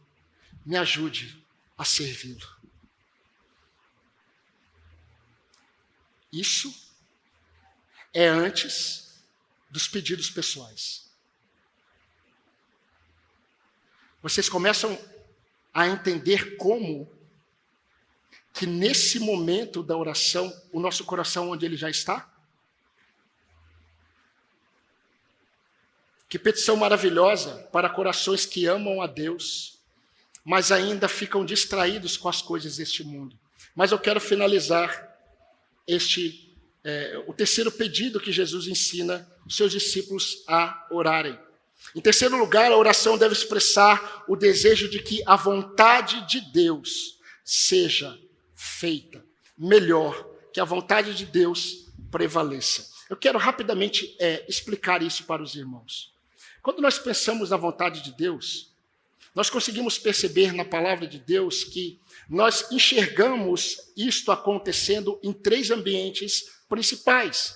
me ajude a servi-lo. Isso é antes dos pedidos pessoais. Vocês começam a entender como que nesse momento da oração, o nosso coração onde ele já está? Que petição maravilhosa para corações que amam a Deus, mas ainda ficam distraídos com as coisas deste mundo. Mas eu quero finalizar o terceiro pedido que Jesus ensina os seus discípulos a orarem. Em terceiro lugar, a oração deve expressar o desejo de que a vontade de Deus seja feita. Melhor, que a vontade de Deus prevaleça. Eu quero rapidamente explicar isso para os irmãos. Quando nós pensamos na vontade de Deus, nós conseguimos perceber na palavra de Deus que nós enxergamos isto acontecendo em três ambientes principais.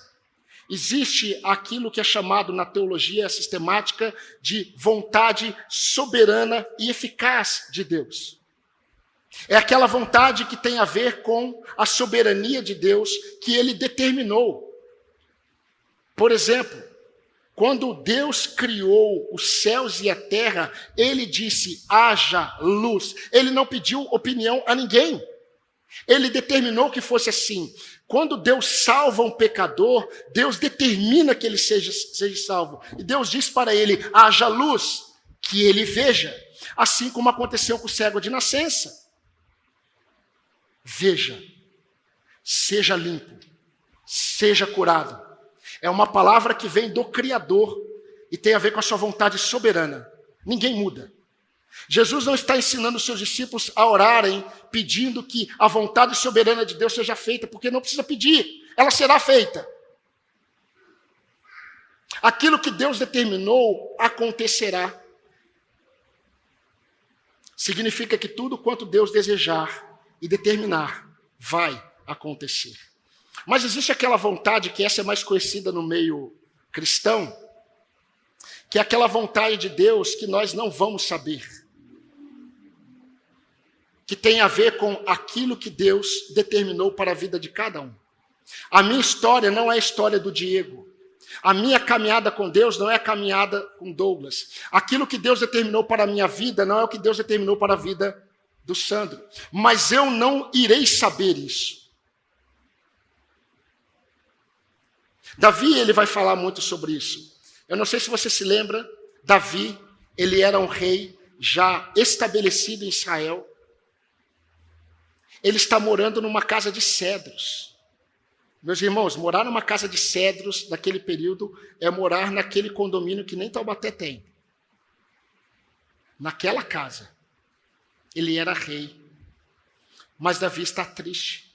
Existe aquilo que é chamado na teologia sistemática de vontade soberana e eficaz de Deus. É aquela vontade que tem a ver com a soberania de Deus que ele determinou. Por exemplo, quando Deus criou os céus e a terra, ele disse: haja luz. Ele não pediu opinião a ninguém. Ele determinou que fosse assim. Quando Deus salva um pecador, Deus determina que ele seja salvo. E Deus diz para ele: haja luz, que ele veja. Assim como aconteceu com o cego de nascença. Veja, seja limpo, seja curado. É uma palavra que vem do Criador e tem a ver com a sua vontade soberana. Ninguém muda. Jesus não está ensinando os seus discípulos a orarem, pedindo que a vontade soberana de Deus seja feita, porque não precisa pedir, ela será feita. Aquilo que Deus determinou acontecerá. Significa que tudo quanto Deus desejar e determinar vai acontecer. Mas existe aquela vontade, que essa é mais conhecida no meio cristão, que é aquela vontade de Deus que nós não vamos saber. Que tem a ver com aquilo que Deus determinou para a vida de cada um. A minha história não é a história do Diego. A minha caminhada com Deus não é a caminhada com Douglas. Aquilo que Deus determinou para a minha vida não é o que Deus determinou para a vida do Sandro. Mas eu não irei saber isso. Davi, ele vai falar muito sobre isso. Eu não sei se você se lembra, Davi, ele era um rei já estabelecido em Israel. Ele está morando numa casa de cedros. Meus irmãos, morar numa casa de cedros naquele período é morar naquele condomínio que nem Taubaté tem. Naquela casa. Ele era rei. Mas Davi está triste.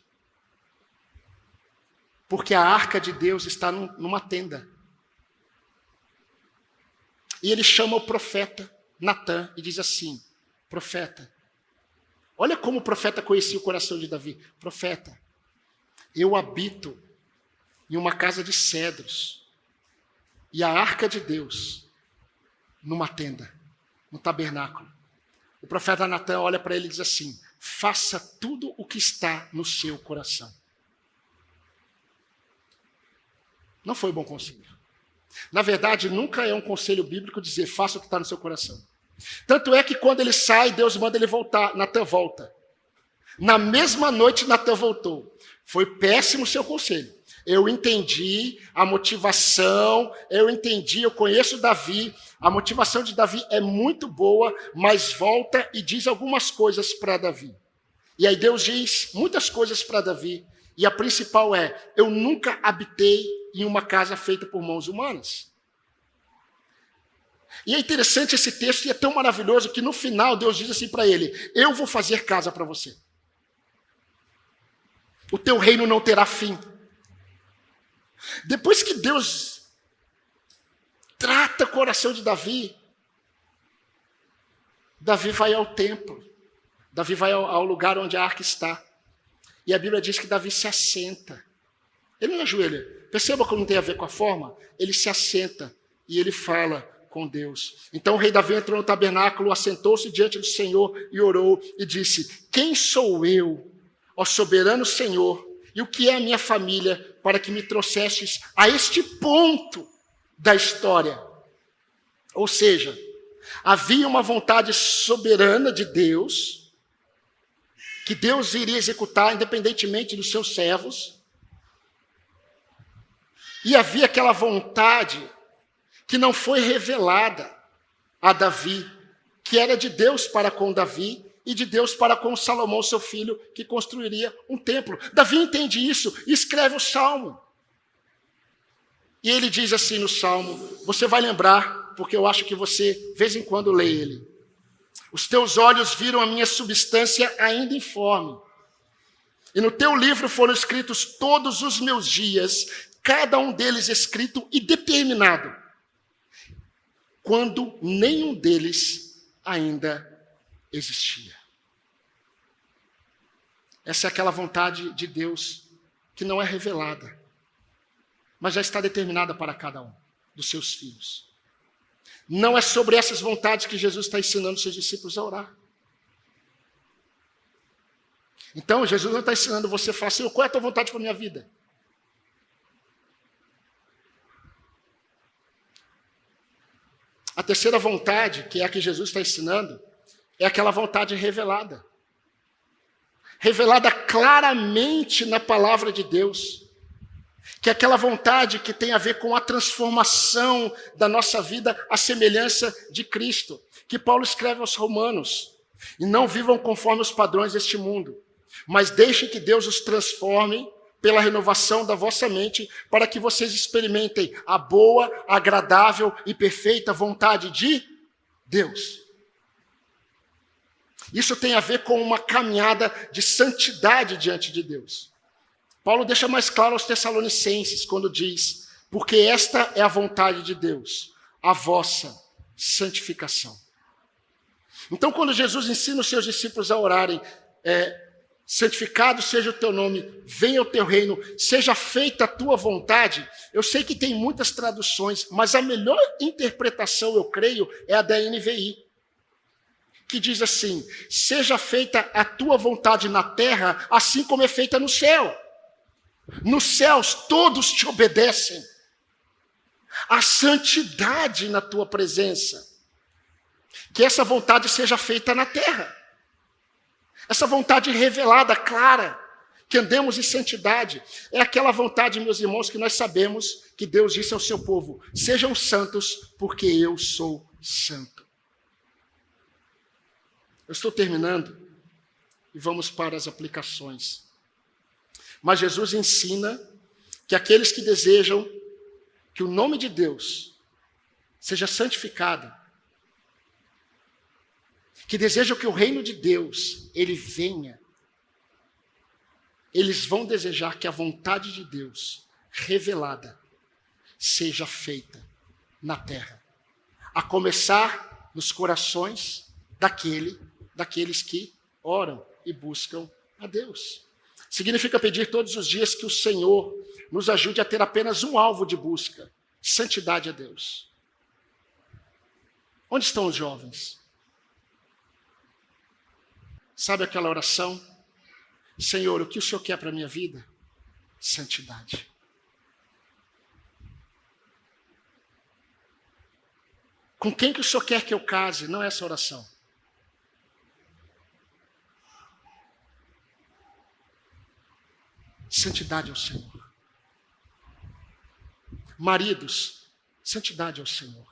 Porque a arca de Deus está numa tenda. E ele chama o profeta Natã e diz assim: profeta, olha como o profeta conhecia o coração de Davi. Profeta, eu habito em uma casa de cedros e a arca de Deus numa tenda, no tabernáculo. O profeta Natã olha para ele e diz assim: faça tudo o que está no seu coração. Não foi bom conselho. Na verdade, nunca é um conselho bíblico dizer faça o que está no seu coração. Tanto é que quando ele sai, Deus manda ele voltar. Natã volta. Na mesma noite, Natã voltou. Foi péssimo o seu conselho. Eu entendi a motivação, eu conheço Davi. A motivação de Davi é muito boa, mas volta e diz algumas coisas para Davi. E aí Deus diz muitas coisas para Davi. E a principal é: eu nunca habitei em uma casa feita por mãos humanas. E é interessante esse texto, e é tão maravilhoso, que no final Deus diz assim para ele: eu vou fazer casa para você. O teu reino não terá fim. Depois que Deus trata o coração de Davi, Davi vai ao templo. Davi vai ao lugar onde a arca está. E a Bíblia diz que Davi se assenta. Ele não ajoelha. Perceba como não tem a ver com a forma? Ele se assenta e ele fala com Deus. Então o rei Davi entrou no tabernáculo, assentou-se diante do Senhor e orou e disse: quem sou eu, ó soberano Senhor, e o que é a minha família, para que me trouxestes a este ponto da história? Ou seja, havia uma vontade soberana de Deus, que Deus iria executar independentemente dos seus servos. E havia aquela vontade que não foi revelada a Davi, que era de Deus para com Davi e de Deus para com Salomão, seu filho, que construiria um templo. Davi entende isso e escreve o Salmo. E ele diz assim no Salmo, você vai lembrar, porque eu acho que você, de vez em quando, lê ele. Os teus olhos viram a minha substância ainda informe. E no teu livro foram escritos todos os meus dias, cada um deles escrito e determinado, quando nenhum deles ainda existia. Essa é aquela vontade de Deus que não é revelada, mas já está determinada para cada um dos seus filhos. Não é sobre essas vontades que Jesus está ensinando seus discípulos a orar. Então, Jesus não está ensinando você a falar assim: qual é a tua vontade para a minha vida? A terceira vontade, que é a que Jesus está ensinando, é aquela vontade revelada. Revelada claramente na palavra de Deus. Que é aquela vontade que tem a ver com a transformação da nossa vida à semelhança de Cristo. Que Paulo escreve aos Romanos: e não vivam conforme os padrões deste mundo, mas deixem que Deus os transforme pela renovação da vossa mente, para que vocês experimentem a boa, agradável e perfeita vontade de Deus. Isso tem a ver com uma caminhada de santidade diante de Deus. Paulo deixa mais claro aos Tessalonicenses quando diz: porque esta é a vontade de Deus, a vossa santificação. Então, quando Jesus ensina os seus discípulos a orarem, santificado seja o teu nome, venha o teu reino, seja feita a tua vontade. Eu sei que tem muitas traduções, mas a melhor interpretação, eu creio, é a da NVI, que diz assim: seja feita a tua vontade na terra, assim como é feita no céu. Nos céus todos te obedecem. A santidade na tua presença. Que essa vontade seja feita na terra. Essa vontade revelada, clara, que andemos em santidade, é aquela vontade, meus irmãos, que nós sabemos que Deus disse ao seu povo: sejam santos, porque eu sou santo. Eu estou terminando e vamos para as aplicações. Mas Jesus ensina que aqueles que desejam que o nome de Deus seja santificado, que desejam que o reino de Deus, ele venha, eles vão desejar que a vontade de Deus revelada seja feita na terra, a começar nos corações daqueles que oram e buscam a Deus. Significa pedir todos os dias que o Senhor nos ajude a ter apenas um alvo de busca: santidade a Deus. Onde estão os jovens? Sabe aquela oração? Senhor, o que o Senhor quer para a minha vida? Santidade. Com quem que o Senhor quer que eu case? Não é essa oração. Santidade ao Senhor. Maridos, santidade ao Senhor.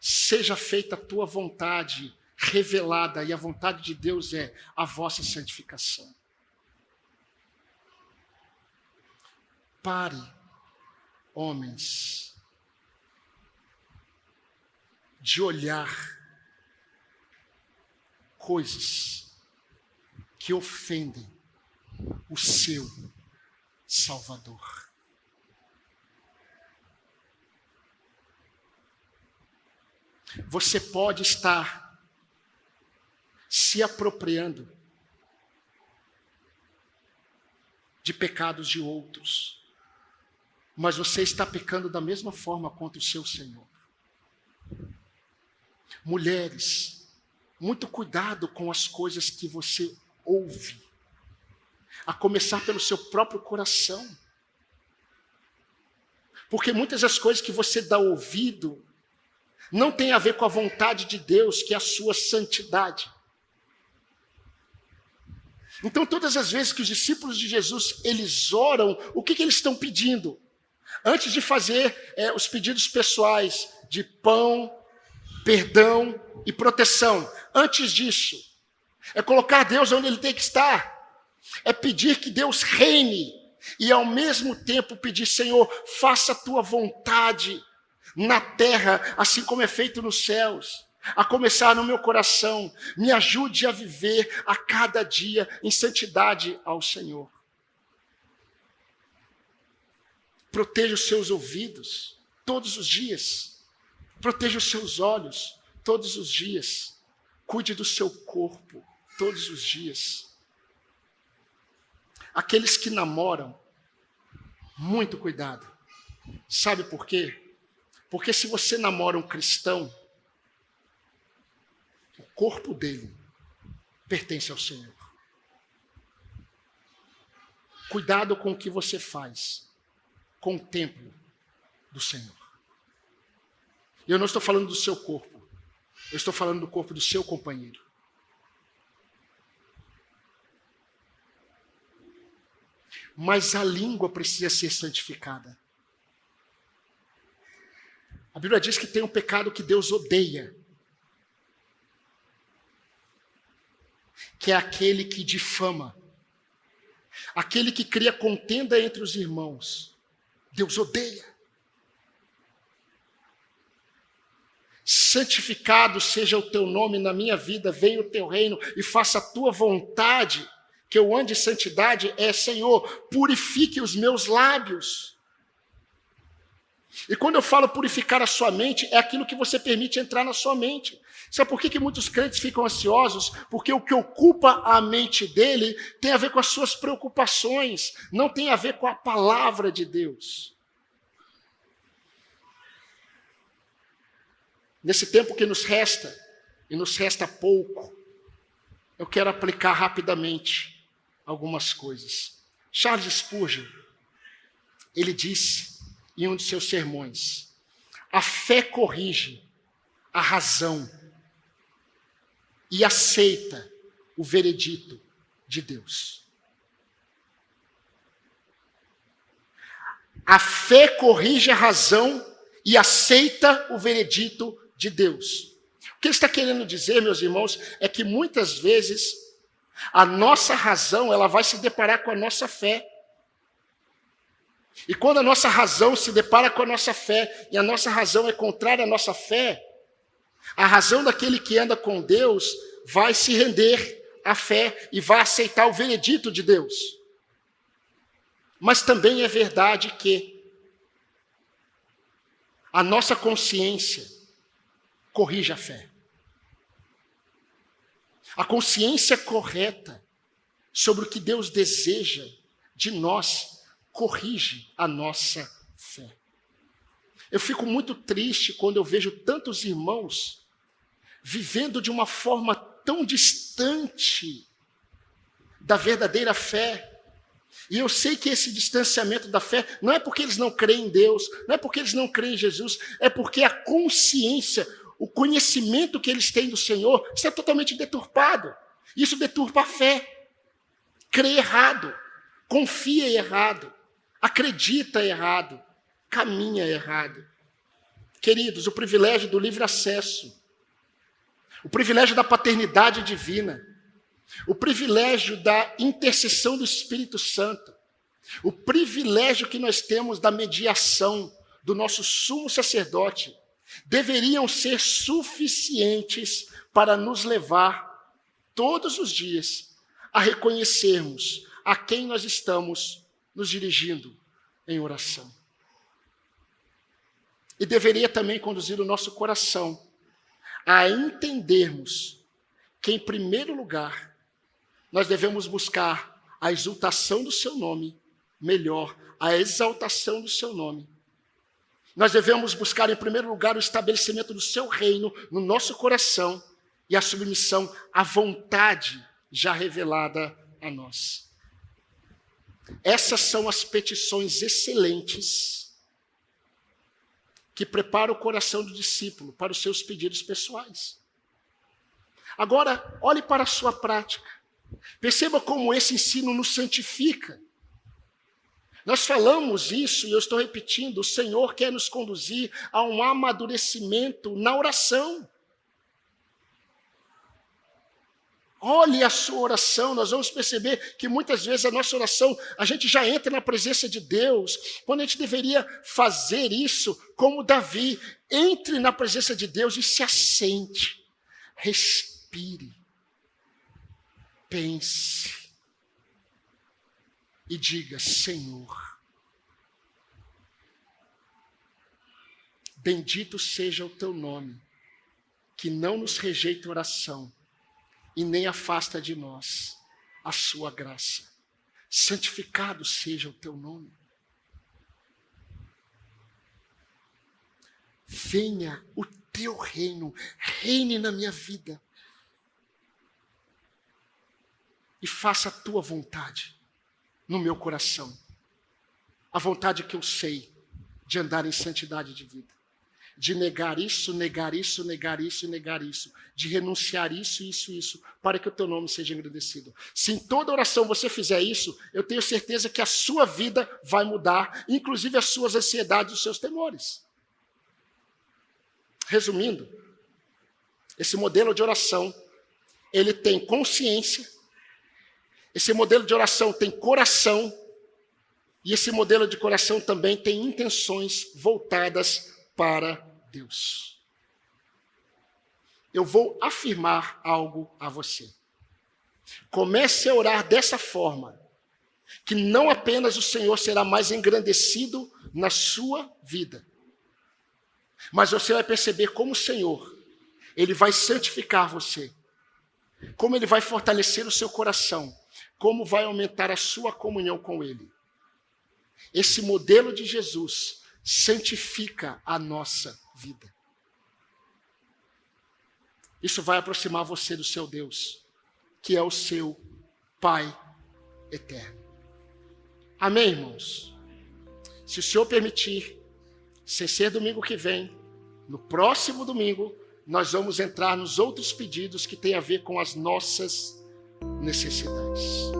Seja feita a tua vontade revelada, e a vontade de Deus é a vossa santificação. Pare, homens, de olhar coisas que ofendem o seu Salvador. Você pode estar se apropriando de pecados de outros, mas você está pecando da mesma forma contra o seu Senhor. Mulheres, muito cuidado com as coisas que você ouve, a começar pelo seu próprio coração. Porque muitas das coisas que você dá ouvido não tem a ver com a vontade de Deus, que é a sua santidade. Então, todas as vezes que os discípulos de Jesus, eles oram, o que eles estão pedindo? Antes de fazer os pedidos pessoais de pão, perdão e proteção, antes disso, é colocar Deus onde Ele tem que estar. É pedir que Deus reine e, ao mesmo tempo, pedir: Senhor, faça a tua vontade na terra, assim como é feito nos céus. A começar no meu coração, me ajude a viver a cada dia em santidade ao Senhor. Proteja os seus ouvidos todos os dias. Proteja os seus olhos todos os dias. Cuide do seu corpo todos os dias. Aqueles que namoram, muito cuidado. Sabe por quê? Porque se você namora um cristão, o corpo dele pertence ao Senhor. Cuidado com o que você faz com o templo do Senhor. Eu não estou falando do seu corpo, eu estou falando do corpo do seu companheiro. Mas a língua precisa ser santificada. A Bíblia diz que tem um pecado que Deus odeia, que é aquele que difama, aquele que cria contenda entre os irmãos. Deus odeia. Santificado seja o teu nome na minha vida, venha o teu reino e faça a tua vontade, que eu ande em santidade, Senhor, purifique os meus lábios. E quando eu falo purificar a sua mente, é aquilo que você permite entrar na sua mente. Sabe por que muitos crentes ficam ansiosos? Porque o que ocupa a mente dele tem a ver com as suas preocupações, não tem a ver com a palavra de Deus. Nesse tempo que nos resta, e nos resta pouco, eu quero aplicar rapidamente algumas coisas. Charles Spurgeon, ele disse em um de seus sermões: a fé corrige a razão e aceita o veredito de Deus. A fé corrige a razão e aceita o veredito de Deus. O que ele está querendo dizer, meus irmãos, é que muitas vezes a nossa razão ela vai se deparar com a nossa fé. E quando a nossa razão se depara com a nossa fé, e a nossa razão é contrária à nossa fé, a razão daquele que anda com Deus vai se render à fé e vai aceitar o veredito de Deus. Mas também é verdade que a nossa consciência corrige a fé. A consciência correta sobre o que Deus deseja de nós corrige a nossa fé. Eu fico muito triste quando eu vejo tantos irmãos vivendo de uma forma tão distante da verdadeira fé. E eu sei que esse distanciamento da fé não é porque eles não creem em Deus, não é porque eles não creem em Jesus, é porque a consciência, o conhecimento que eles têm do Senhor está totalmente deturpado. Isso deturpa a fé. Crê errado, confia errado, acredita errado, caminha errado. Queridos, o privilégio do livre acesso, o privilégio da paternidade divina, o privilégio da intercessão do Espírito Santo, o privilégio que nós temos da mediação do nosso sumo sacerdote, deveriam ser suficientes para nos levar todos os dias a reconhecermos a quem nós estamos nos dirigindo em oração. E deveria também conduzir o nosso coração a entendermos que, em primeiro lugar, nós devemos buscar a exaltação do seu nome, melhor, a exaltação do seu nome. Nós devemos buscar, em primeiro lugar, o estabelecimento do seu reino no nosso coração e a submissão à vontade já revelada a nós. Essas são as petições excelentes que preparam o coração do discípulo para os seus pedidos pessoais. Agora, olhe para a sua prática. Perceba como esse ensino nos santifica. Nós falamos isso, e eu estou repetindo, o Senhor quer nos conduzir a um amadurecimento na oração. Olhe a sua oração, nós vamos perceber que muitas vezes a nossa oração, a gente já entra na presença de Deus, quando a gente deveria fazer isso como Davi. Entre na presença de Deus e se assente, respire, pense e diga: Senhor, bendito seja o teu nome, que não nos rejeita oração e nem afasta de nós a sua graça. Santificado seja o teu nome. Venha o teu reino, reine na minha vida. E faça a tua vontade no meu coração. A vontade que eu sei de andar em santidade de vida. De negar isso, negar isso, negar isso e negar isso. De renunciar isso, isso, isso, para que o teu nome seja engrandecido. Se em toda oração você fizer isso, eu tenho certeza que a sua vida vai mudar, inclusive as suas ansiedades e os seus temores. Resumindo, esse modelo de oração, ele tem consciência, esse modelo de oração tem coração, e esse modelo de coração também tem intenções voltadas para Deus. Eu vou afirmar algo a você. Comece a orar dessa forma, que não apenas o Senhor será mais engrandecido na sua vida, mas você vai perceber como o Senhor, Ele vai santificar você, como Ele vai fortalecer o seu coração, como vai aumentar a sua comunhão com Ele. Esse modelo de Jesus santifica a nossa vida. Isso vai aproximar você do seu Deus, que é o seu Pai eterno. Amém, irmãos? Se o Senhor permitir, sem ser domingo que vem, no próximo domingo, nós vamos entrar nos outros pedidos que têm a ver com as nossas necessidades.